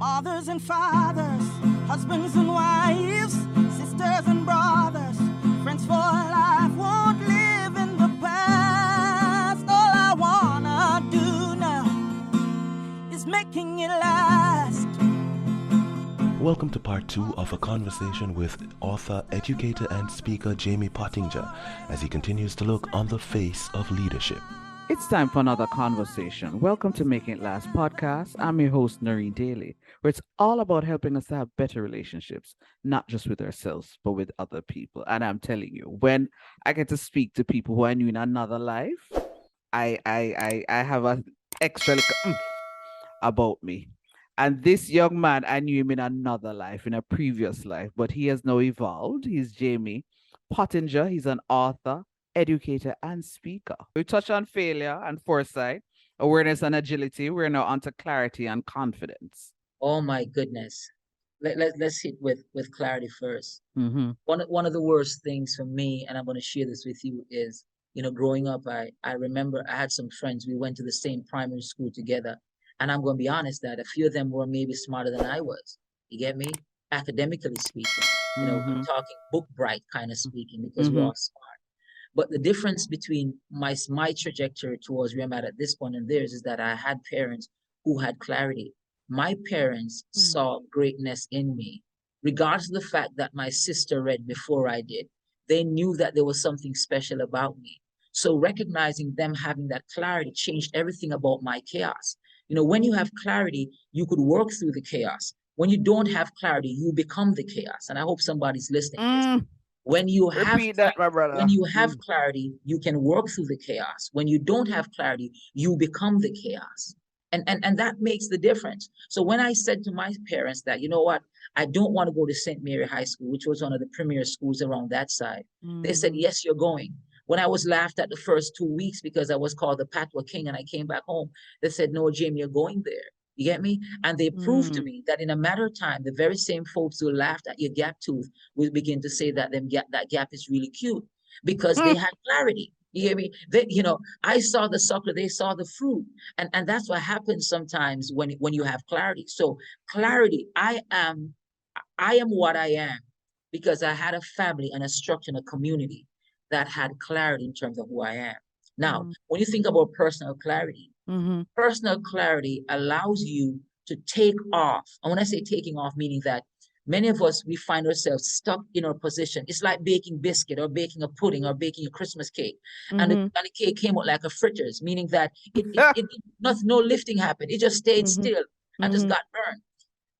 Mothers and fathers, husbands and wives, sisters and brothers, friends for life, won't live in the past. All I wanna do now is making it last. Welcome to part 2 of a conversation with author, educator and speaker Jaymie Pottinger as he continues to look on the face of leadership. It's time for another conversation. Welcome to Making It Last podcast. I'm your host, Noreen Daly, where it's all about helping us to have better relationships, not just with ourselves, but with other people. And I'm telling you, when I get to speak to people who I knew in another life, I have an extra about me. And this young man, I knew him in another life, in a previous life, but he has now evolved. He's Jaymie Pottinger. He's an author, educator, and speaker. We touch on failure and foresight, awareness and agility. We're now onto clarity and confidence. Oh my goodness. Let's hit with clarity first. Mm-hmm. One of the worst things for me, and I'm going to share this with you, is, growing up, I remember I had some friends. We went to the same primary school together. And I'm going to be honest that a few of them were maybe smarter than I was. You get me? Academically speaking. I'm talking book bright kind of speaking, because we're all smart. But the difference between my trajectory towards where I'm at this point and theirs is that I had parents who had clarity. My parents saw greatness in me, regardless of the fact that my sister read before I did. They knew that there was something special about me. So recognizing them having that clarity changed everything about my chaos. When you have clarity, you could work through the chaos. When you don't have clarity, you become the chaos. And I hope somebody's listening to this. When you have clarity, you can work through the chaos. When you don't have clarity, you become the chaos. And that makes the difference. So when I said to my parents that, you know what, I don't want to go to St. Mary High School, which was one of the premier schools around that side, they said, yes, you're going. When I was laughed at the first 2 weeks because I was called the Patwa King and I came back home, they said, no, Jaymie, you're going there. You get me? And they proved to me that in a matter of time, the very same folks who laughed at your gap tooth will begin to say that that gap is really cute because they had clarity. You hear me? I saw the sucker, they saw the fruit. And that's what happens sometimes when you have clarity. So clarity, I am what I am because I had a family and a structure and a community that had clarity in terms of who I am. Now, when you think about personal clarity allows you to take off. And when I say taking off, meaning that many of us, we find ourselves stuck in our position. It's like baking biscuit or baking a pudding or baking a Christmas cake. And the cake came out like a fritters, meaning that no lifting happened. It just stayed still and just got burned.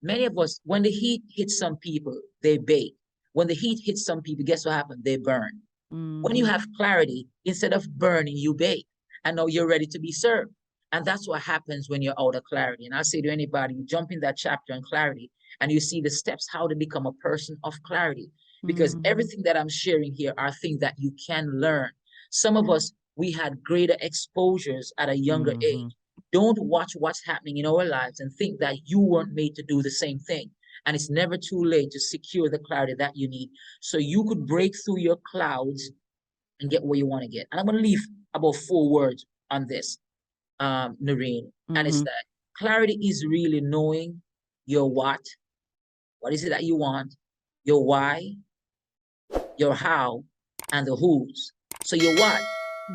Many of us, when the heat hits some people, they bake. When the heat hits some people, guess what happened? They burn. When you have clarity, instead of burning, you bake. And now you're ready to be served. And that's what happens when you're out of clarity. And I say to anybody, you jump in that chapter on clarity and you see the steps how to become a person of clarity. Because everything that I'm sharing here are things that you can learn. Some of us, we had greater exposures at a younger age. Don't watch what's happening in our lives and think that you weren't made to do the same thing. And it's never too late to secure the clarity that you need so you could break through your clouds and get where you want to get. And I'm going to leave about 4 words on this, Noreen. And it's that clarity is really knowing your what is it that you want, your why, your how, and the who's. So your what,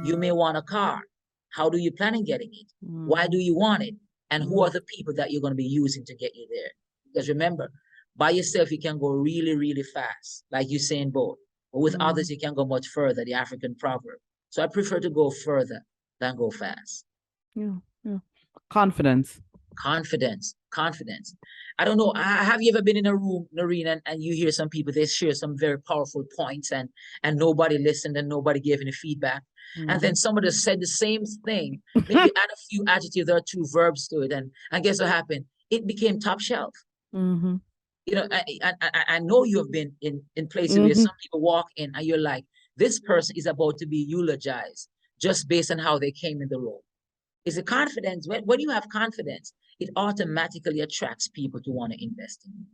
you may want a car. How do you plan on getting it? Why do you want it? And who are the people that you're going to be using to get you there? Because remember, by yourself, you can go really, really fast, like Usain Bolt. But with others, you can go much further, the African proverb. So I prefer to go further than go fast. Yeah. Confidence. I don't know. Have you ever been in a room, Noreen, and you hear some people, they share some very powerful points and nobody listened and nobody gave any feedback. And then somebody said the same thing, maybe add a few adjectives or 2 verbs to it. And guess what happened? It became top shelf. I know you have been in places where some people walk in and you're like, this person is about to be eulogized just based on how they came in the room. It's a confidence. When you have confidence, it automatically attracts people to want to invest in you.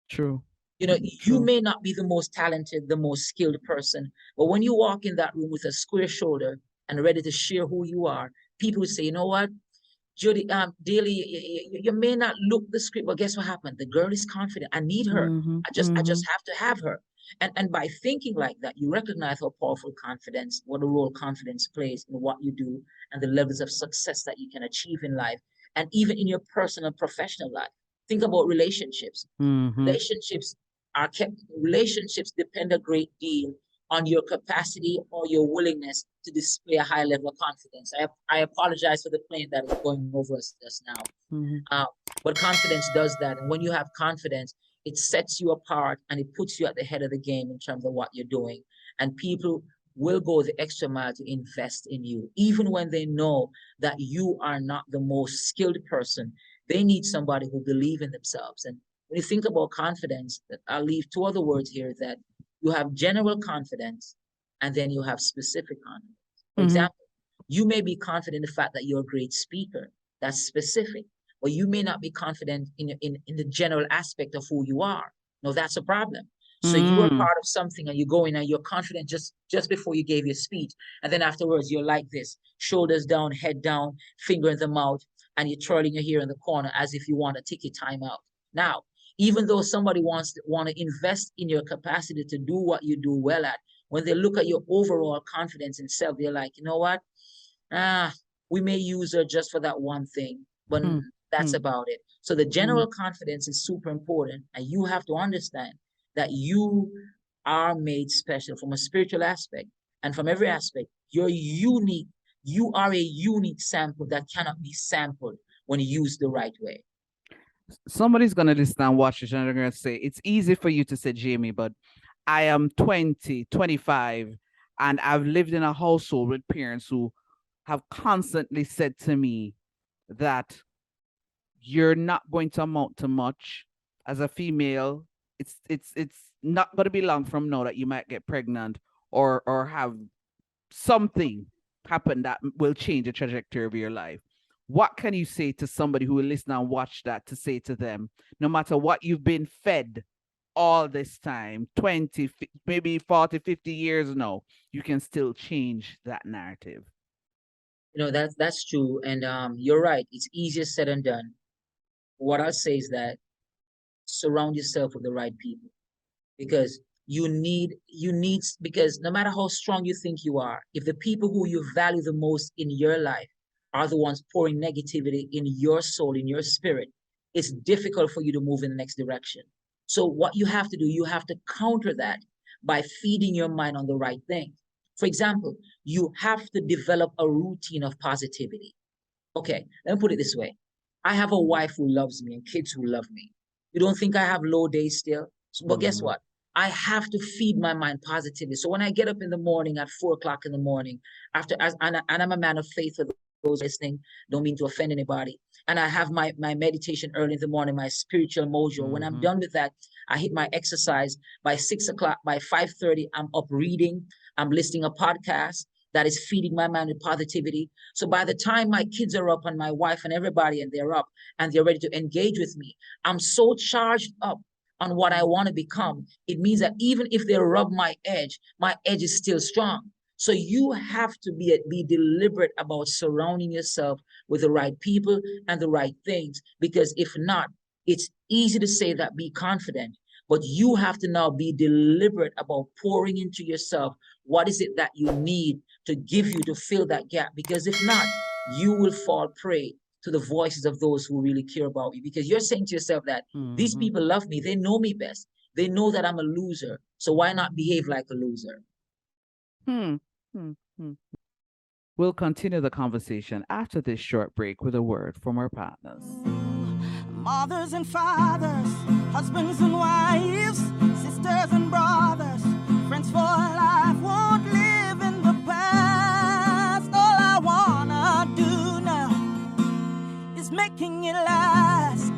True. You may not be the most talented, the most skilled person, but when you walk in that room with a square shoulder and ready to share who you are, people will say, you know what? Judy, Daily, you may not look the script, but guess what happened? The girl is confident. I need her. I just have to have her. And by thinking like that, you recognize how powerful confidence, what a role confidence plays in what you do and the levels of success that you can achieve in life and even in your personal and professional life. Think about relationships. Relationships relationships depend a great deal on your capacity or your willingness to display a high level of confidence. I apologize for the plane that is going over us just now. But confidence does that. And when you have confidence, it sets you apart and it puts you at the head of the game in terms of what you're doing. And people will go the extra mile to invest in you, even when they know that you are not the most skilled person. They need somebody who believes in themselves. And when you think about confidence, I'll leave two other words here, that you have general confidence and then you have specific confidence. For example, you may be confident in the fact that you're a great speaker. That's specific. But you may not be confident in the general aspect of who you are. No, that's a problem. So you are part of something and you go in and you're confident just before you gave your speech. And then afterwards, you're like this, shoulders down, head down, finger in the mouth, and you're twirling your hair in the corner as if you want to take your time out. Now, even though somebody want to invest in your capacity to do what you do well at, when they look at your overall confidence in self, they're like, you know what? We may use her just for that one thing, but that's about it. So the general confidence is super important, and you have to understand that you are made special from a spiritual aspect and from every aspect. You're unique. You are a unique sample that cannot be sampled when used the right way. Somebody's going to listen and watch this and they're going to say, it's easy for you to say, Jaymie, but I am 20, 25, and I've lived in a household with parents who have constantly said to me that you're not going to amount to much as a female. It's not going to be long from now that you might get pregnant or have something happen that will change the trajectory of your life. What can you say to somebody who will listen and watch that, to say to them, no matter what you've been fed all this time, 20, maybe 40, 50 years now, you can still change that narrative? You know, that's true. And you're right. It's easier said than done. What I'll say is that surround yourself with the right people, because because no matter how strong you think you are, if the people who you value the most in your life are the ones pouring negativity in your soul, in your spirit, it's difficult for you to move in the next direction. So what you have to do, you have to counter that by feeding your mind on the right thing. For example, you have to develop a routine of positivity. Okay, let me put it this way. I have a wife who loves me and kids who love me. You don't think I have low days still? But guess what? I have to feed my mind positively. So when I get up in the morning at 4 o'clock in the morning, and I'm a man of faith for those listening, don't mean to offend anybody. And I have my meditation early in the morning, my spiritual mojo. When I'm done with that, I hit my exercise. By 6 o'clock, by 5:30, I'm up reading. I'm listening a podcast that is feeding my mind with positivity. So by the time my kids are up and my wife and everybody, and they're up and they're ready to engage with me, I'm so charged up on what I want to become. It means that even if they rub my edge is still strong. So you have to be deliberate about surrounding yourself with the right people and the right things, because if not, it's easy to say that be confident, but you have to now be deliberate about pouring into yourself. What is it that you need to give you to fill that gap? Because if not, you will fall prey to the voices of those who really care about you, because you're saying to yourself that these people love me. They know me best. They know that I'm a loser. So why not behave like a loser? We'll continue the conversation after this short break with a word from our partners. Mothers and fathers, husbands and wives, sisters and brothers, friends for life, won't live in the past. All I wanna do now is making it last.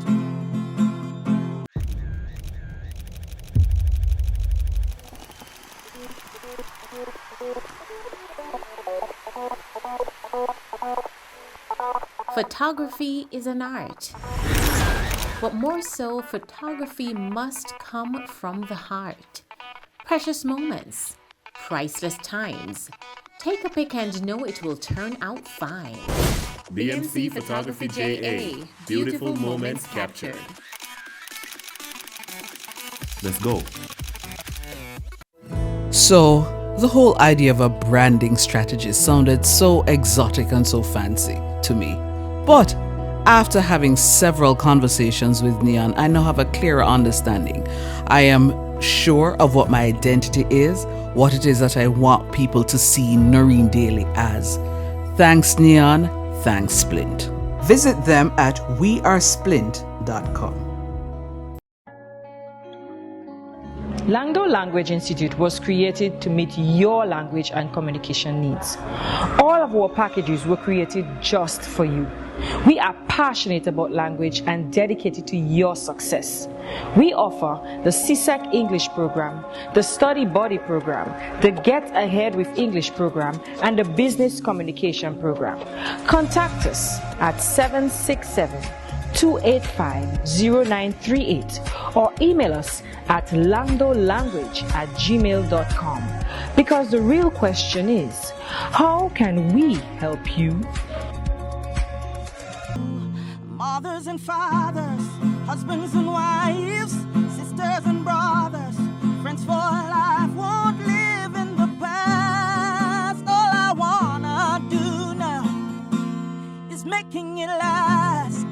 Photography is an art, but more so, photography must come from the heart. Precious moments, priceless times. Take a pic and know it will turn out fine. BMC Photography JA. Beautiful moments captured. Let's go. So, the whole idea of a branding strategy sounded so exotic and so fancy to me. But after having several conversations with Neon, I now have a clearer understanding. I am sure of what my identity is, what it is that I want people to see Noreen Daly as. Thanks, Neon. Thanks, Splint. Visit them at wearesplint.com. Langdo Language Institute was created to meet your language and communication needs. All of our packages were created just for you. We are passionate about language and dedicated to your success. We offer the CSEC English program, the Study Buddy program, the Get Ahead with English program, and the Business Communication program. Contact us at 767-285-0938 or email us at langdolanguage@gmail.com. Because the real question is, how can we help you? Mothers and fathers, husbands and wives, sisters and brothers, friends for life won't live in the past. All I wanna do now is making it last.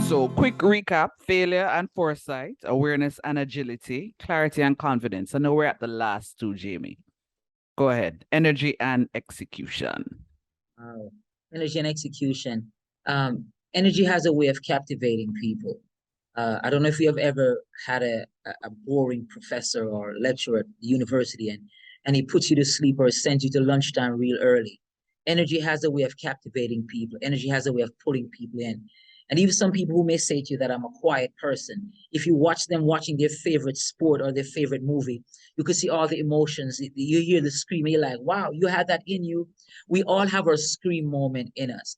So, quick recap: failure and foresight, awareness and agility, clarity and confidence. I know we're at the last two, Jaymie. Go ahead. Energy and execution. Energy and execution. Energy has a way of captivating people. I don't know if you have ever had a boring professor or lecturer at the university and he puts you to sleep or sends you to lunchtime real early. Energy has a way of captivating people. Energy has a way of pulling people in. And even some people who may say to you that I'm a quiet person, if you watch them watching their favorite sport or their favorite movie, you can see all the emotions. You hear the scream, you're like, wow, you had that in you. We all have our scream moment in us.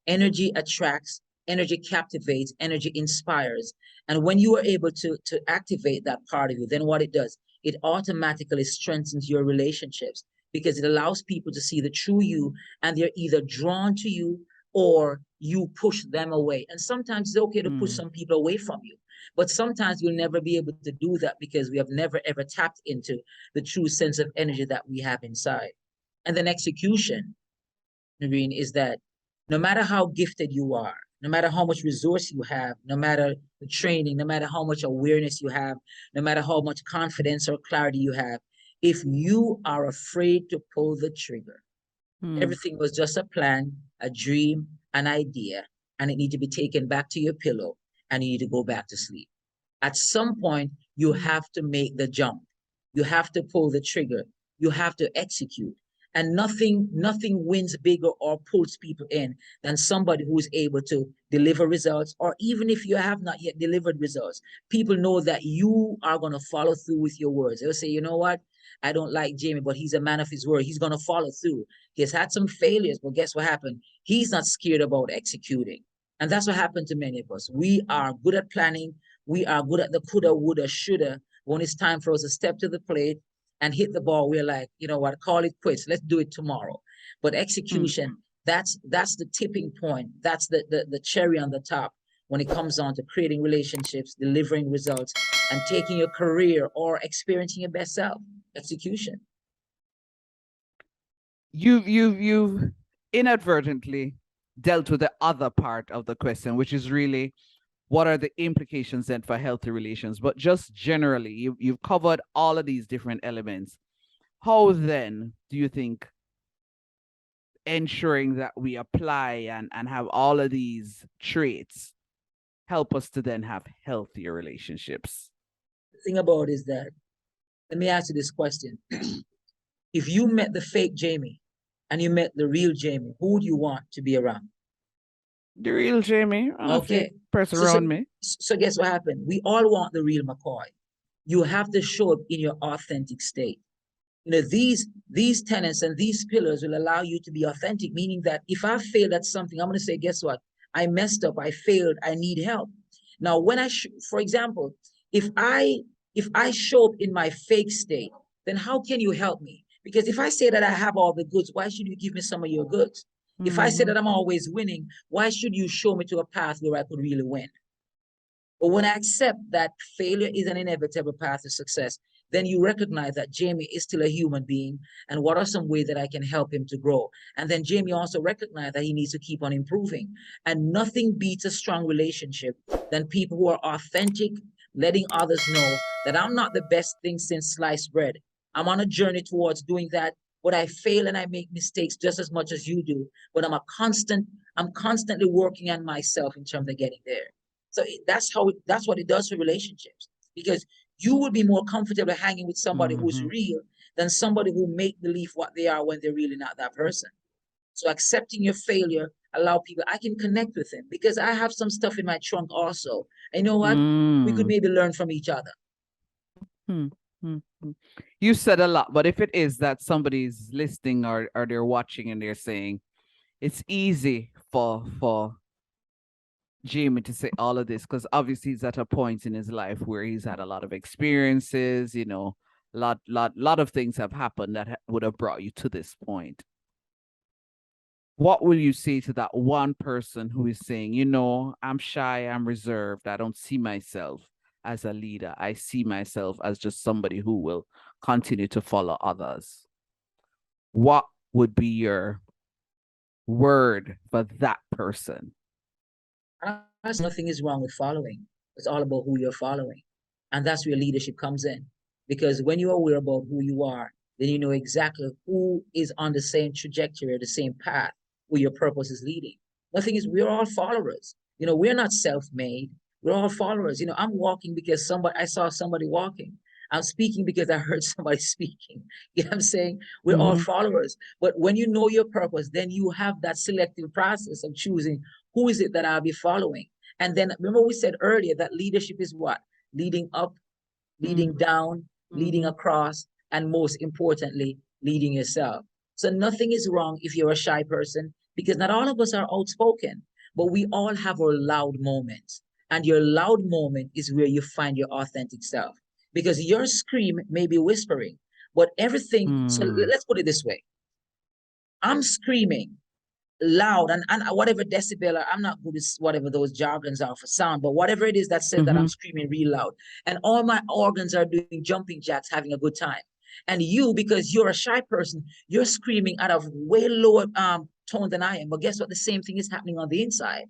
Energy attracts, energy captivates, energy inspires. And when you are able to activate that part of you, then what it does, it automatically strengthens your relationships because it allows people to see the true you and they're either drawn to you or you push them away. And sometimes it's okay to push some people away from you, but sometimes you'll never be able to do that because we have never ever tapped into the true sense of energy that we have inside. And then execution, Noreen, is that no matter how gifted you are, no matter how much resource you have, no matter the training, no matter how much awareness you have, no matter how much confidence or clarity you have, if you are afraid to pull the trigger, everything was just a plan, a dream, an idea, and it need to be taken back to your pillow and you need to go back to sleep. At some point, you have to make the jump. You have to pull the trigger. You have to execute. And nothing wins bigger or pulls people in than somebody who is able to deliver results, or even if you have not yet delivered results, people know that you are going to follow through with your words. They'll say, you know what? I don't like Jaymie, but he's a man of his word. He's going to follow through. He has had some failures, but guess what happened? He's not scared about executing. And that's what happened to many of us. We are good at planning. We are good at the coulda, woulda, shoulda. When it's time for us to step to the plate and hit the ball, we're like, you know what, call it quits. Let's do it tomorrow. But execution, that's the tipping point. That's the cherry on the top when it comes on to creating relationships, delivering results, and taking your career or experiencing your best self. Execution. You've inadvertently dealt with the other part of the question, which is really what are the implications then for healthy relations. But just generally, you've covered all of these different elements. How then do you think ensuring that we apply and have all of these traits help us to then have healthier relationships? The thing about it is that, let me ask you this question. If you met the fake Jaymie and you met the real Jaymie, who would you want to be around? The real Jaymie. Okay. Person around me. So guess what happened? We all want the real McCoy. You have to show up in your authentic state. You know, these tenets and these pillars will allow you to be authentic, meaning that if I failed at something, I'm going to say, guess what? I messed up, I failed, I need help. Now, when for example, if I show up in my fake state, then how can you help me? Because if I say that I have all the goods, why should you give me some of your goods? If I say that I'm always winning, why should you show me to a path where I could really win? But when I accept that failure is an inevitable path to success, then you recognize that Jaymie is still a human being, and what are some ways that I can help him to grow? And then Jaymie also recognized that he needs to keep on improving. And nothing beats a strong relationship than people who are authentic, letting others know that I'm not the best thing since sliced bread. I'm on a journey towards doing that, but I fail and I make mistakes just as much as you do. But I'm constantly working on myself in terms of getting there. So that's what it does for relationships, because you will be more comfortable hanging with somebody who's real than somebody who make believe what they are when they're really not that person. So accepting your failure allow people, I can connect with them because I have some stuff in my trunk also. And you know what? We could maybe learn from each other. You said a lot, but if it is that somebody's listening or they're watching and they're saying, it's easy for Jaymie to say all of this because obviously he's at a point in his life where he's had a lot of experiences, you know, lot of things have happened that would have brought you to this point. What will you say to that one person who is saying, you know, I'm shy, I'm reserved, I don't see myself as a leader. I see myself as just somebody who will continue to follow others. What would be your word for that person? Nothing is wrong with following. It's all about who you're following. And that's where leadership comes in. Because when you're aware about who you are, then you know exactly who is on the same trajectory or the same path where your purpose is leading. Nothing is, we're all followers. You know, we're not self-made. We're all followers. You know, I'm walking because I saw somebody walking. I'm speaking because I heard somebody speaking. You know what I'm saying? We're all followers. But when you know your purpose, then you have that selective process of choosing who is it that I'll be following. And then remember we said earlier that leadership is what? Leading up, leading down, leading across, and most importantly, leading yourself. So nothing is wrong if you're a shy person, because not all of us are outspoken, but we all have our loud moments. And your loud moment is where you find your authentic self. Because your scream may be whispering, but everything, so let's put it this way. I'm screaming loud and whatever decibel, I'm not good at whatever those jargons are for sound, but whatever it is that says that I'm screaming real loud. And all my organs are doing jumping jacks, having a good time. And you, because you're a shy person, you're screaming out of way lower tone than I am. But guess what? The same thing is happening on the inside.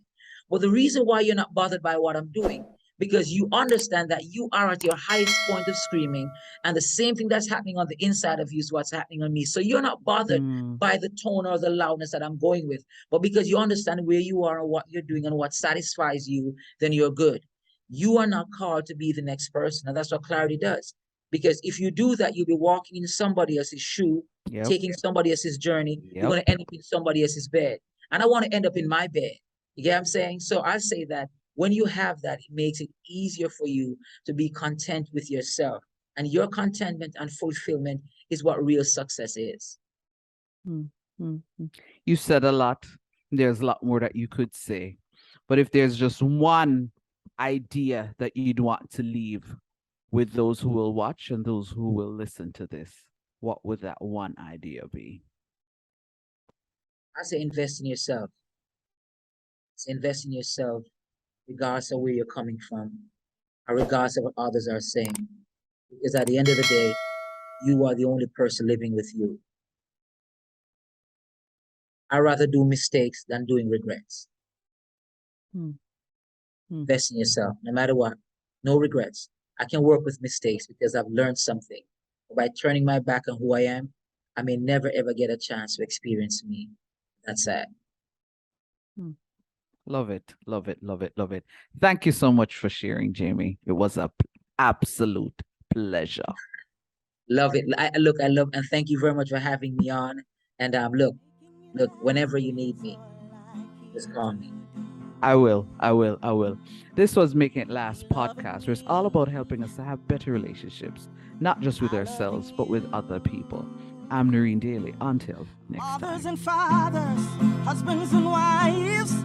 But the reason why you're not bothered by what I'm doing, because you understand that you are at your highest point of screaming, and the same thing that's happening on the inside of you is what's happening on me. So you're not bothered by the tone or the loudness that I'm going with, but because you understand where you are and what you're doing and what satisfies you, then you're good. You are not called to be the next person, and that's what clarity does. Because if you do that, you'll be walking in somebody else's shoe, taking somebody else's journey. You're going to end up in somebody else's bed. And I want to end up in my bed. You get what I'm saying? So I say that when you have that, it makes it easier for you to be content with yourself. And your contentment and fulfillment is what real success is. You said a lot. There's a lot more that you could say. But if there's just one idea that you'd want to leave with those who will watch and those who will listen to this, what would that one idea be? I say invest in yourself. Invest in yourself, regardless of where you're coming from, or regardless of what others are saying. Because at the end of the day, you are the only person living with you. I'd rather do mistakes than doing regrets. Invest in yourself, no matter what. No regrets. I can work with mistakes because I've learned something. By turning my back on who I am, I may never ever get a chance to experience me. That's sad. Love it, love it, love it, love it. Thank you so much for sharing, Jaymie. It was an absolute pleasure. Love it. I love, and thank you very much for having me on. And look, whenever you need me, just call me. I will. This was Making It Last podcast, where it's all about helping us to have better relationships, not just with ourselves, but with other people. I'm Noreen Daly. Until next time. Mothers and fathers, husbands and wives,